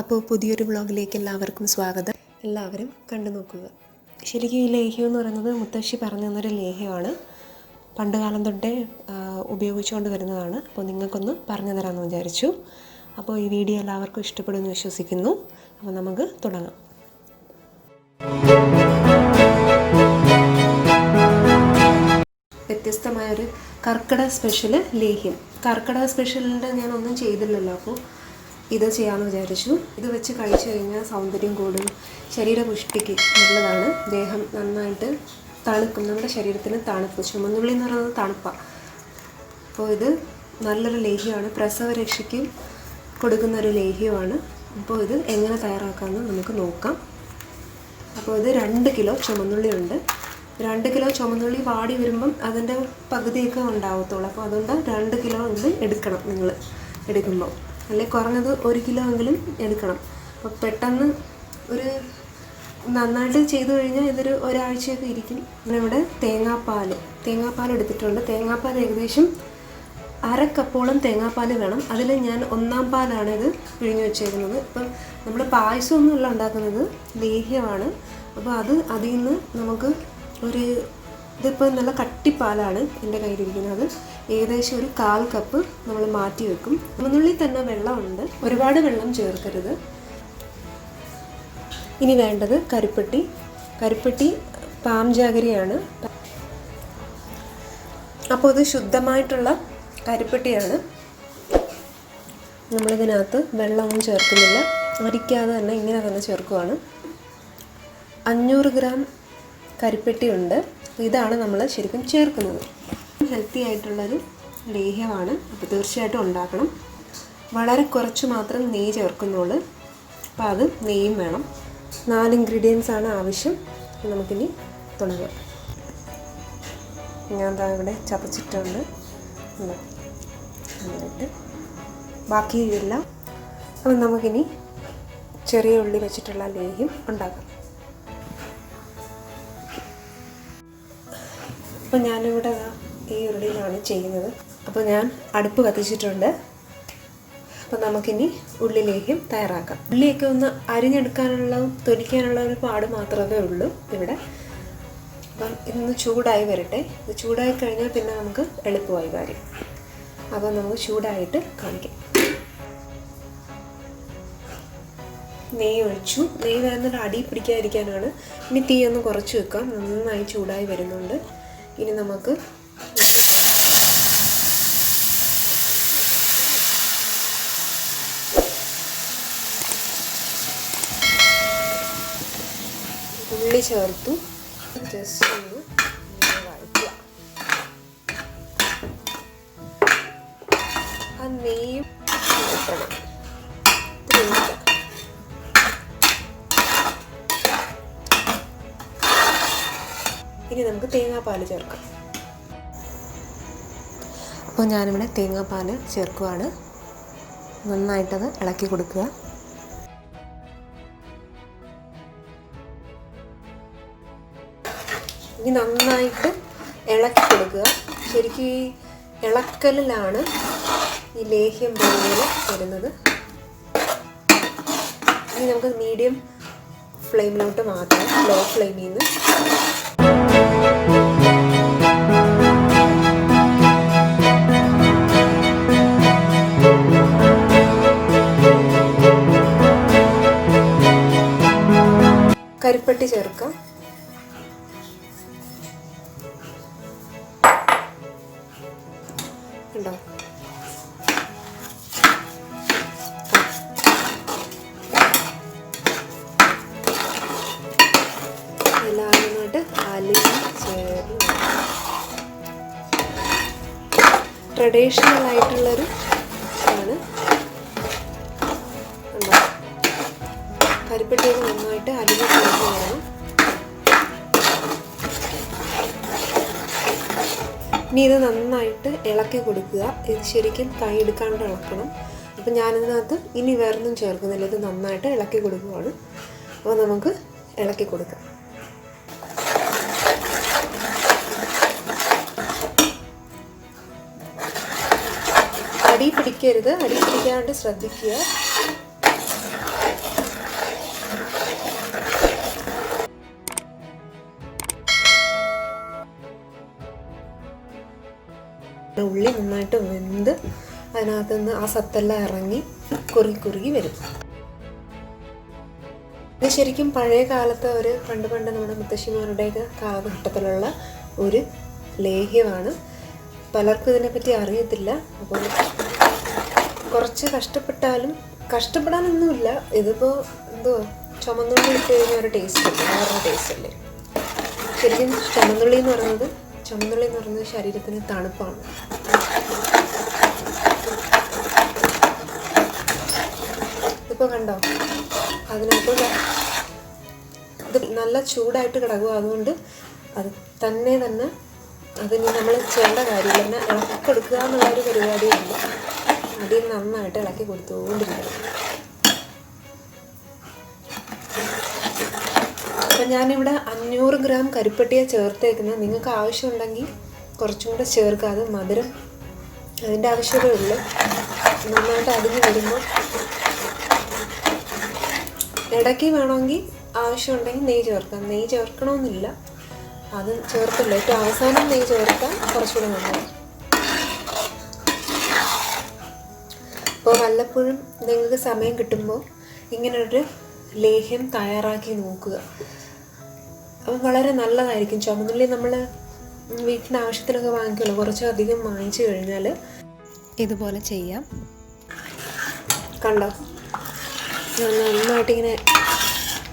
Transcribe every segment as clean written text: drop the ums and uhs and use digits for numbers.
അപ്പോൾ പുതിയൊരു വ്ളോഗിലേക്ക് എല്ലാവർക്കും സ്വാഗതം. എല്ലാവരും കണ്ടു നോക്കുക. ശരിക്കും ഈ ലേഹ്യം എന്ന് പറയുന്നത് മുത്തശ്ശി പറഞ്ഞു തന്നൊരു ലേഹ്യമാണ്. പണ്ടുകാലം തൊട്ടേ ഉപയോഗിച്ചുകൊണ്ട് വരുന്നതാണ്. അപ്പോൾ നിങ്ങൾക്കൊന്ന് പറഞ്ഞു തരാമെന്ന് വിചാരിച്ചു. അപ്പോൾ ഈ വീഡിയോ എല്ലാവർക്കും ഇഷ്ടപ്പെടുമെന്ന് വിശ്വസിക്കുന്നു. അപ്പോൾ നമുക്ക് തുടങ്ങാം. വ്യത്യസ്തമായൊരു കർക്കിടക സ്പെഷ്യൽ ലേഹ്യം. കർക്കിടക സ്പെഷ്യലിൻ്റെ ഞാനൊന്നും ചെയ്തില്ലല്ലോ, അപ്പോൾ ഇത് ചെയ്യാമെന്ന് വിചാരിച്ചു. ഇത് വെച്ച് കഴിച്ചു കഴിഞ്ഞാൽ സൗന്ദര്യം കൂടും, ശരീരപുഷ്ടിക്ക് നല്ലതാണ്, ദേഹം നന്നായിട്ട് തണുക്കും, നമ്മുടെ ശരീരത്തിന് തണുപ്പ്. ചുമന്നുള്ളി എന്ന് പറയുന്നത് തണുപ്പാണ്. അപ്പോൾ ഇത് നല്ലൊരു ലേഹ്യമാണ്, പ്രസവരക്ഷയ്ക്ക് കൊടുക്കുന്നൊരു ലേഹ്യമാണ്. അപ്പോൾ ഇത് എങ്ങനെ തയ്യാറാക്കാമെന്ന് നമുക്ക് നോക്കാം. അപ്പോൾ ഇത് 2 കിലോ ചുമന്നുള്ളി ഉണ്ട്. 2 കിലോ ചുമന്നുള്ളി വാടി വരുമ്പം അതിൻ്റെ പകുതിയൊക്കെ ഉണ്ടാവത്തുള്ളൂ. അപ്പോൾ അതുകൊണ്ട് 2 കിലോ ഇത് എടുക്കണം നിങ്ങൾ എടുക്കുമ്പോൾ, അല്ലെങ്കിൽ കുറഞ്ഞത് 1 കിലോ എങ്കിലും എടുക്കണം. അപ്പോൾ പെട്ടെന്ന് ഒരു നന്നായിട്ട് ചെയ്തു കഴിഞ്ഞാൽ ഇതൊരു ഒരാഴ്ചയൊക്കെ ഇരിക്കും. ഇവിടെ തേങ്ങാപ്പാൽ എടുത്തിട്ടുണ്ട്. തേങ്ങാപ്പാൽ ഏകദേശം 1/2 കപ്പോളം തേങ്ങാപ്പാൽ വേണം. അതിൽ ഞാൻ 1-ാം പാലാണ് ഇത് പിഴിഞ്ഞ് വെച്ചേക്കുന്നത്. ഇപ്പം നമ്മൾ പായസമൊന്നുമല്ല ഉണ്ടാക്കുന്നത്, ലേഹ്യമാണ്. അപ്പോൾ അതിൽ നിന്ന് നമുക്ക് ഇതിപ്പോൾ നല്ല കട്ടിപ്പാലാണ് എൻ്റെ കയ്യിലിരിക്കുന്നത്. ഏകദേശം ഒരു 1/4 കപ്പ് നമ്മൾ മാറ്റി വെക്കും. ചുമന്നുള്ളി തന്നെ വെള്ളമുണ്ട്, ഒരുപാട് വെള്ളം ചേർക്കരുത്. ഇനി വേണ്ടത് കരിപ്പെട്ടി പാം ജാഗരിയാണ്. അപ്പോൾ ഇത് ശുദ്ധമായിട്ടുള്ള കരിപ്പെട്ടിയാണ്. നമ്മളിതിനകത്ത് വെള്ളമൊന്നും ചേർക്കുന്നില്ല, അരിക്കാതെ തന്നെ ഇങ്ങനെ തന്നെ ചേർക്കുവാണ്. 500 ഗ്രാം കരിപ്പെട്ടി ഉണ്ട്. ഇതാണ് നമ്മൾ ശരിക്കും ചേർക്കുന്നത്. ഹെൽത്തി ആയിട്ടുള്ളൊരു ലേഹ്യമാണ്, അപ്പോൾ തീർച്ചയായിട്ടും ഉണ്ടാക്കണം. വളരെ കുറച്ച് മാത്രം നെയ്യ് ചേർക്കുന്നുള്ളൂ. അപ്പോൾ അത് നെയ്യും വേണം. 4 ഇൻഗ്രീഡിയൻസ് ആണ് ആവശ്യം. നമുക്കിനി തുടങ്ങാം. ഞാൻ ഇവിടെ ചതച്ചിട്ടുണ്ട്, എന്നിട്ട് ബാക്കിയില്ല. അപ്പം നമുക്കിനി ചെറിയ ഉള്ളി വെച്ചിട്ടുള്ള ലേഹ്യം ഉണ്ടാക്കാം. അപ്പോൾ ഞാനിവിടെ ഈ ഉരുളിയിലാണ് ചെയ്യുന്നത്. അപ്പോൾ ഞാൻ അടുപ്പ് കത്തിച്ചിട്ടുണ്ട്. അപ്പോൾ നമുക്കിനി ഉള്ളി ലേഹ്യം തയ്യാറാക്കാം. ഉള്ളിയൊക്കെ ഒന്ന് തൊലിക്കാനുള്ള ഒരു പാട് മാത്രമേ ഉള്ളൂ ഇവിടെ. അപ്പം ഇതൊന്ന് ചൂടായി വരട്ടെ. ഇത് ചൂടായി കഴിഞ്ഞാൽ പിന്നെ നമുക്ക് എളുപ്പമായി കാര്യം. അപ്പോൾ നമുക്ക് ചൂടായിട്ട് കാണിക്കാം. നെയ്യ് ഒഴിച്ചു. നെയ്യ് വരുന്നത് അടി പിടിക്കാതിരിക്കാനാണ്. ഇനി തീ ഒന്ന് കുറച്ച് വെക്കാം. നന്നായി ചൂടായി വരുന്നുണ്ട്. ഇനി നമുക്ക് ഉള്ളി ചേർത്തു. ജസ്റ്റ് ഒന്ന് വഴറ്റുക. ആ നെയ്യും കിട്ടണം. ഇനി നമുക്ക് തേങ്ങാപ്പാൽ ചേർക്കാം. അപ്പോൾ ഞാനിവിടെ തേങ്ങാപ്പാൽ ചേർക്കുകയാണ്. നന്നായിട്ടത് ഇളക്കി കൊടുക്കുക. ഇനി നന്നായിട്ട് ഇളക്കി കൊടുക്കുക. ശരിക്കും ഈ ഇളക്കലിലാണ് ഈ ലേഹ്യം പോലെ വരുന്നത്. ഇനി നമുക്ക് മീഡിയം ഫ്ലെയിമിലോട്ട് മാറ്റാം, ലോ ഫ്ലെയിമിൽ നിന്ന്. കരിപ്പെട്ടി ചേർക്കാം. ഉണ്ടോ? എല്ലാമായിട്ട് ചേർന്ന് ട്രഡീഷണൽ ആയിട്ടുള്ളൊരു ആണ്. കരിപ്പെട്ടിയൊക്കെ നന്നായിട്ട് അലിഞ്ഞ് ചേർന്ന് വേണം. ഇനി ഇത് നന്നായിട്ട് ഇളക്കി കൊടുക്കുക. ഇത് ശരിക്കും കൈ എടുക്കാണ്ട് ഇളക്കണം. അപ്പം ഞാനിതിനകത്ത് ഇനി വേറൊന്നും ചേർക്കുന്നില്ല, ഇത് നന്നായിട്ട് ഇളക്കി കൊടുക്കുകയാണ്. അപ്പോൾ നമുക്ക് ഇളക്കി കൊടുക്കാം. അടി പിടിക്കരുത്, അടി പിടിക്കാണ്ട് ശ്രദ്ധിക്കുക. ഉള്ളി നന്നായിട്ട് വെന്ത് അതിനകത്ത് നിന്ന് ആ സത്തെല്ലാം ഇറങ്ങി കുറുകി വരും. ഇത് ശരിക്കും പഴയ കാലത്തെ പണ്ട് നമ്മുടെ മുത്തശ്ശിമാരുടെയൊക്കെ കാലഘട്ടത്തിലുള്ള ഒരു ലേഹ്യമാണ്. പലർക്കും ഇതിനെപ്പറ്റി അറിയത്തില്ല. അപ്പോൾ കുറച്ച് കഷ്ടപ്പെടാനൊന്നുമില്ല. ഇതിപ്പോൾ ചുമന്നുള്ളി ഇട്ട് കഴിഞ്ഞാൽ ഒരു ടേസ്റ്റ് ഉണ്ട്, വേറൊരു ടേസ്റ്റ് അല്ലേ. ശരിക്കും ചുമന്നുള്ളി എന്ന് പറയുന്നത് ശരീരത്തിന് തണുപ്പാണ്. ഇപ്പോൾ കണ്ടോ, അതിനകത്ത് ഇത് നല്ല ചൂടായിട്ട് കിടക്കും. അതുകൊണ്ട് അത് തന്നെ അതിന് നമ്മൾ ചെയ്യേണ്ട കാര്യമില്ല. പിന്നെ ഇളക്കി കൊടുക്കുക എന്നുള്ളൊരു പരിപാടിയുണ്ട്. അതിൽ നന്നായിട്ട് ഇളക്കി കൊടുത്തുകൊണ്ടിരിക്കണം. അപ്പം ഞാനിവിടെ 500 ഗ്രാം കരിപ്പട്ടിയാണ് ചേർത്തേക്കുന്നത്. നിങ്ങൾക്ക് ആവശ്യമുണ്ടെങ്കിൽ കുറച്ചും കൂടെ ചേർക്കുക. അത് മധുരം അതിൻ്റെ ആവശ്യമേ ഉള്ളൂ. നന്നായിട്ട് അരിഞ്ഞ് വരുമ്പോൾ ഇടയ്ക്ക് വേണമെങ്കിൽ ആവശ്യമുണ്ടെങ്കിൽ നെയ്യ് ചേർക്കാം. നെയ്യ് ചേർക്കണമെന്നില്ല, അത് ചേർക്കില്ല. ഏറ്റവും അവസാനം നെയ്യ് ചേർക്കാൻ കുറച്ചുകൂടെ നല്ലതാണ്. അപ്പോൾ വല്ലപ്പോഴും നിങ്ങൾക്ക് സമയം കിട്ടുമ്പോൾ ഇങ്ങനൊരു ലേഹ്യം തയ്യാറാക്കി നോക്കുക. അപ്പോൾ വളരെ നല്ലതായിരിക്കും. ചുമന്നുള്ളി നമ്മൾ വീട്ടിന് ആവശ്യത്തിനൊക്കെ വാങ്ങിക്കുമല്ലോ, കുറച്ചധികം വാങ്ങിച്ചു കഴിഞ്ഞാൽ ഇതുപോലെ ചെയ്യാം. കണ്ടോ, നന്നായിട്ടിങ്ങനെ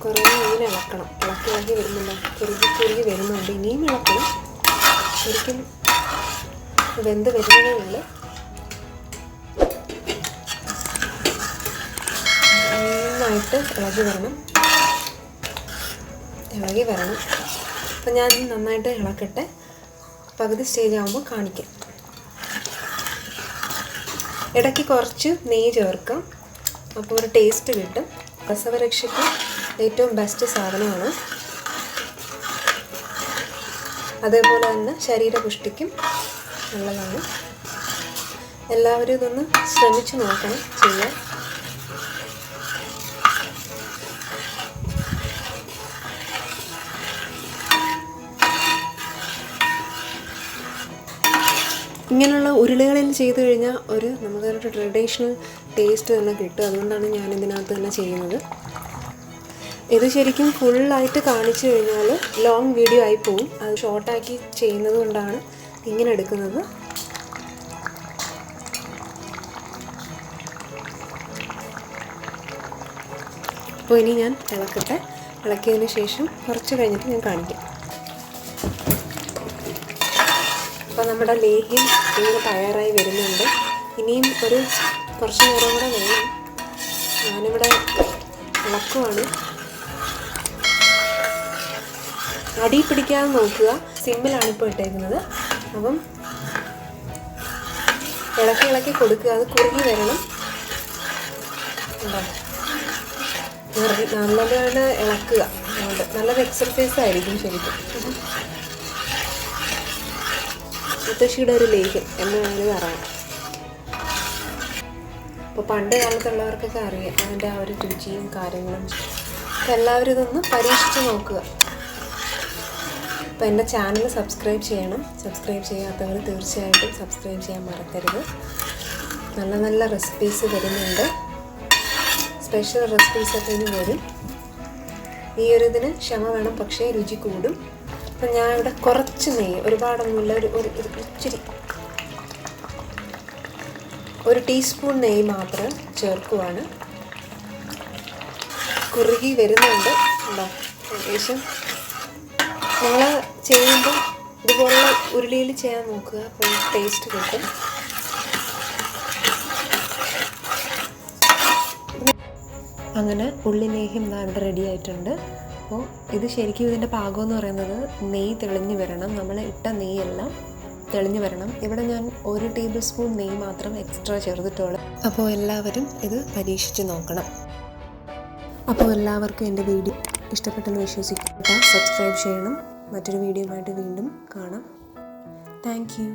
കുറേ ഇങ്ങനെ ഇളക്കണം. ഇളക്കി വരുന്നില്ല, കുറുകി വരുന്നുണ്ട്. ഇനിയും ഇളക്കണം. ശരിക്കും വെന്ത് വരുന്നതേ ഉള്ളൂ. നന്നായിട്ട് ഇളകി വരണം. അപ്പം ഞാൻ നന്നായിട്ട് ഇളക്കട്ടെ. പകുതി സ്റ്റേജ് ആകുമ്പോൾ കാണിക്കാം. ഇടയ്ക്ക് കുറച്ച് നെയ്യ് ചേർക്കാം, അപ്പോൾ ഒരു ടേസ്റ്റ് കിട്ടും. രസവരക്ഷയ്ക്ക് ഏറ്റവും ബെസ്റ്റ് സാധനമാണ്. അതേപോലെ തന്നെ ശരീരപുഷ്ടിക്കും നല്ലതാണ്. എല്ലാവരും ഇതൊന്ന് ശ്രമിച്ചു നോക്കണം ചെയ്യാൻ. ഇങ്ങനെയുള്ള ഉരുളകളിൽ ചെയ്ത് കഴിഞ്ഞാൽ നമുക്കൊരു ട്രഡീഷണൽ ടേസ്റ്റ് തന്നെ കിട്ടും. അതുകൊണ്ടാണ് ഞാൻ ഇതിനകത്ത് തന്നെ ചെയ്യുന്നത്. ഇത് ശരിക്കും ഫുള്ളായിട്ട് കാണിച്ചു കഴിഞ്ഞാൽ ലോങ് വീഡിയോ ആയി പോവും. അത് ഷോർട്ടാക്കി ചെയ്യുന്നത് കൊണ്ടാണ് ഇങ്ങനെ എടുക്കുന്നത്. അപ്പോൾ ഇനി ഞാൻ ഇളക്കിയതിന് ശേഷം കുറച്ച് കഴിഞ്ഞിട്ട് ഞാൻ കാണിക്കാം. അപ്പോൾ നമ്മുടെ ലേഹ്യം ഇങ്ങനെ തയ്യാറായി വരുന്നുണ്ട്. ഇനിയും കുറച്ച് നേരം കൂടെ വേണം. ഞാനിവിടെ ഇളക്കുവാണ്. അടി പിടിക്കാതെ നോക്കുക. സിമ്മിലാണ് ഇപ്പോൾ ഇട്ടേക്കുന്നത്. അപ്പം ഇളക്കി കൊടുക്കുക. അത് കുറുകി വരണം. നല്ലതാണ് ഇളക്കുക. നല്ലൊരു എക്സർസൈസ് ആയിരിക്കും ശരിക്കും. മുത്തശ്ശിയുടെ ഒരു ലേഹ്യം എന്ന് വേണമെങ്കിൽ പറയാം. അപ്പോൾ പണ്ട് കാലത്തുള്ളവർക്കൊക്കെ അറിയാം അതിൻ്റെ ആ ഒരു രുചിയും കാര്യങ്ങളും. അപ്പോൾ എല്ലാവരും ഇതൊന്ന് പരീക്ഷിച്ച് നോക്കുക. അപ്പോൾ എൻ്റെ ചാനൽ സബ്സ്ക്രൈബ് ചെയ്യണം. സബ്സ്ക്രൈബ് ചെയ്യാത്തവർ തീർച്ചയായിട്ടും സബ്സ്ക്രൈബ് ചെയ്യാൻ മറക്കരുത്. നല്ല റെസിപ്പീസ് വരുന്നുണ്ട്. സ്പെഷ്യൽ റെസിപ്പീസൊക്കെ ഇനി വരും. ഈ ഇതിന് ക്ഷമ വേണം, പക്ഷേ രുചി കൂടും. അപ്പം ഞാൻ ഇവിടെ കുറച്ച് നെയ്യ്, ഒരുപാടൊന്നുമില്ല, ഇച്ചിരി 1 ടീസ്പൂൺ നെയ്യ് മാത്രം ചേർക്കുവാണ്. കുറുകി വരുന്നുണ്ട്. ഏകദേശം നിങ്ങൾ ചെയ്യുമ്പോൾ ഇതുപോലുള്ള ഉരുളിയിൽ ചെയ്യാൻ നോക്കുക. അപ്പോൾ ടേസ്റ്റ് കിട്ടും. അങ്ങനെ ഉള്ളിലേഹ്യം ഇവിടെ റെഡി ആയിട്ടുണ്ട്. അപ്പോൾ ഇത് ശരിക്കും ഇതിൻ്റെ പാകം എന്ന് പറയുന്നത് നെയ്യ് തെളിഞ്ഞ് വരണം. നമ്മൾ ഇട്ട നെയ്യെല്ലാം തെളിഞ്ഞ് വരണം. ഇവിടെ ഞാൻ 1 ടേബിൾ സ്പൂൺ നെയ്യ് മാത്രം എക്സ്ട്രാ ചേർത്തിട്ടുള്ളൂ. അപ്പോൾ എല്ലാവരും ഇത് പരീക്ഷിച്ച് നോക്കണം. അപ്പോൾ എല്ലാവർക്കും എൻ്റെ വീഡിയോ ഇഷ്ടപ്പെട്ടെന്ന് വിശ്വസിക്കുക. സബ്സ്ക്രൈബ് ചെയ്യണം. മറ്റൊരു വീഡിയോയുമായിട്ട് വീണ്ടും കാണാം. Thank you.